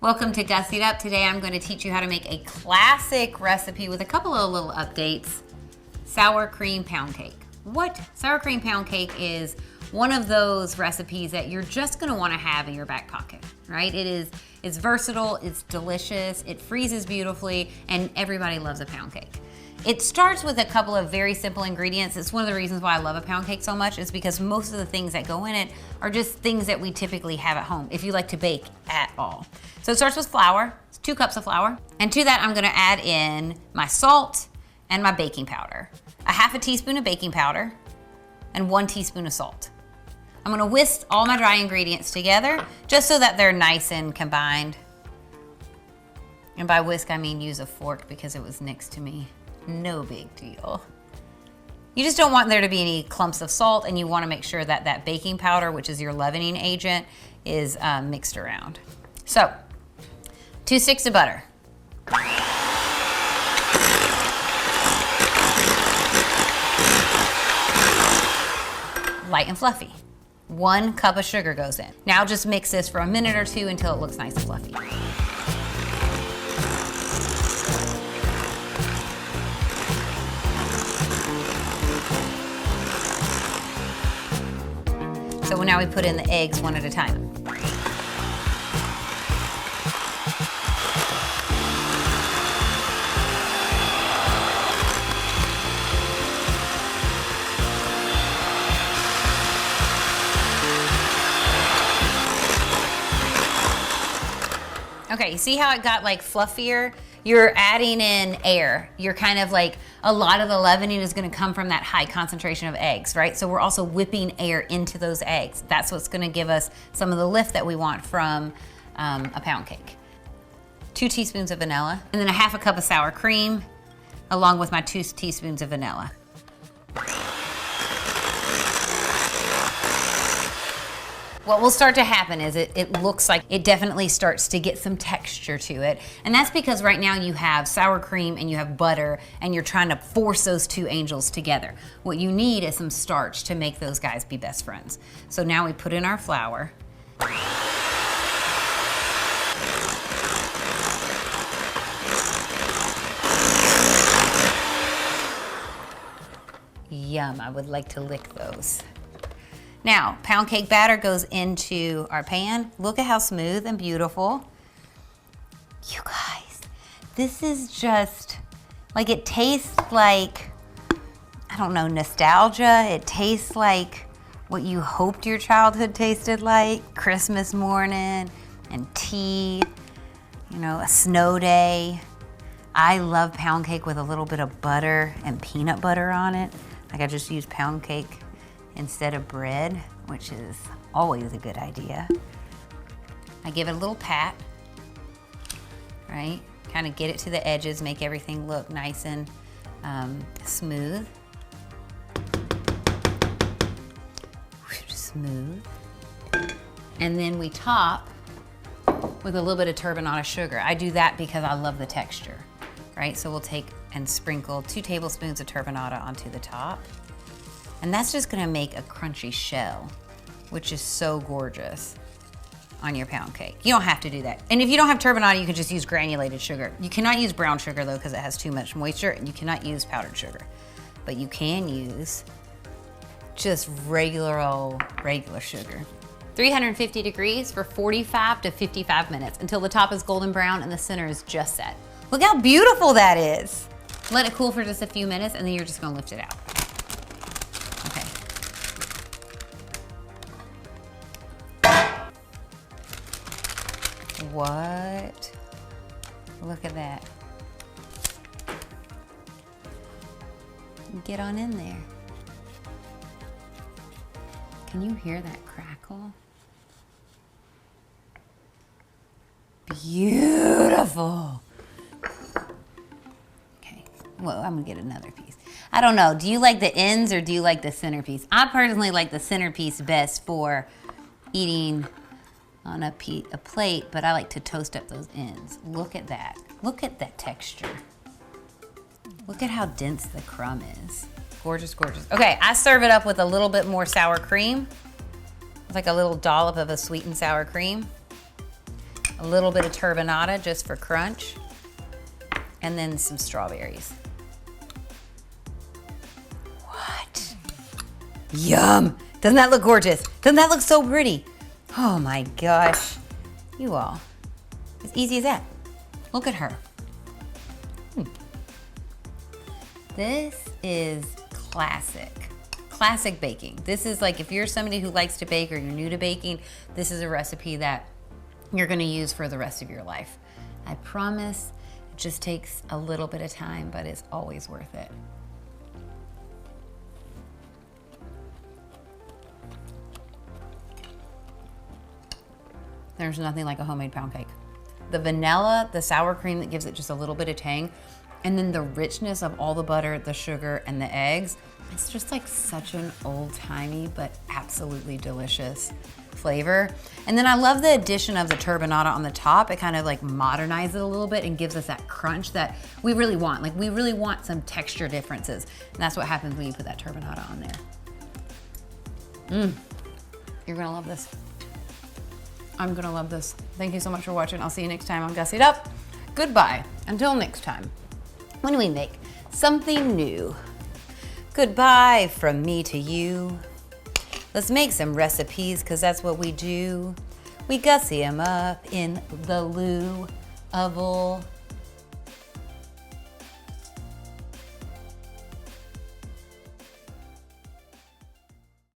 Welcome to Gussied Up. Today I'm going to teach you how to make a classic recipe with a couple of little updates. Sour cream pound cake. What? Sour cream pound cake is one of those recipes that you're just going to want to have in your back pocket, right? It's versatile, it's delicious, it freezes beautifully, and everybody loves a pound cake. It starts with a couple of very simple ingredients. It's one of the reasons why I love a pound cake so much is because most of the things that go in it are just things that we typically have at home if you like to bake at all. So it starts with flour. It's 2 cups of flour. And to that, I'm gonna add in my salt and my baking powder. A half a teaspoon of baking powder and 1 teaspoon of salt. I'm gonna whisk all my dry ingredients together just so that they're nice and combined. And by whisk, I mean use a fork because it was next to me. No big deal. You just don't want there to be any clumps of salt, and you want to make sure that that baking powder, which is your leavening agent, is mixed around. So, 2 sticks of butter. Light and fluffy. 1 cup of sugar goes in. Now just mix this for a minute or 2 until it looks nice and fluffy. So now we put in the eggs one at a time. Okay, you see how it got like fluffier? You're adding in air. You're kind of like, a lot of the leavening is gonna come from that high concentration of eggs, right? So we're also whipping air into those eggs. That's what's gonna give us some of the lift that we want from a pound cake. 2 teaspoons of vanilla, and then a half a cup of sour cream, along with my 2 teaspoons of vanilla. What will start to happen is it looks like it definitely starts to get some texture to it. And that's because right now you have sour cream and you have butter and you're trying to force those 2 angels together. What you need is some starch to make those guys be best friends. So now we put in our flour. Yum, I would like to lick those. Now, pound cake batter goes into our pan. Look at how smooth and beautiful. You guys, this is just, like, it tastes like, I don't know, nostalgia. It tastes like what you hoped your childhood tasted like. Christmas morning and tea, you know, a snow day. I love pound cake with a little bit of butter and peanut butter on it. Like, I just use pound cake instead of bread, which is always a good idea. I give it a little pat, right? Kind of get it to the edges, make everything look nice and smooth. Smooth. And then we top with a little bit of turbinado sugar. I do that because I love the texture, right? So we'll take and sprinkle 2 tablespoons of turbinado onto the top. And that's just gonna make a crunchy shell, which is so gorgeous on your pound cake. You don't have to do that. And if you don't have turbinado, you can just use granulated sugar. You cannot use brown sugar though, because it has too much moisture, and you cannot use powdered sugar. But you can use just regular sugar. 350 degrees for 45 to 55 minutes until the top is golden brown and the center is just set. Look how beautiful that is. Let it cool for just a few minutes and then you're just gonna lift it out. Okay. What? Look at that. Get on in there. Can you hear that crackle? Beautiful. Okay, well, I'm gonna get another piece. I don't know, do you like the ends or do you like the centerpiece? I personally like the centerpiece best for eating on a plate, but I like to toast up those ends. Look at that. Look at that texture. Look at how dense the crumb is. Gorgeous, gorgeous. Okay, I serve it up with a little bit more sour cream. It's like a little dollop of a sweet and sour cream. a little bit of turbinada just for crunch, and then some strawberries. What? Yum! Doesn't that look gorgeous? Doesn't that look so pretty? Oh my gosh. You all, as easy as that. Look at her. This is classic baking. This is like, if you're somebody who likes to bake or you're new to baking, this is a recipe that you're gonna use for the rest of your life. I promise, it just takes a little bit of time, but it's always worth it. There's nothing like a homemade pound cake. The vanilla, the sour cream that gives it just a little bit of tang, and then the richness of all the butter, the sugar, and the eggs. It's just like such an old-timey but absolutely delicious flavor. And then I love the addition of the turbinada on the top. It kind of like modernizes it a little bit and gives us that crunch that we really want. Like, we really want some texture differences. And that's what happens when you put that turbinada on there. You're gonna love this. I'm gonna love this. Thank you so much for watching. I'll see you next time on Gussied Up. Goodbye. Until next time, when we make something new. Goodbye from me to you. Let's make some recipes, because that's what we do. We gussy 'em up in the Louisville.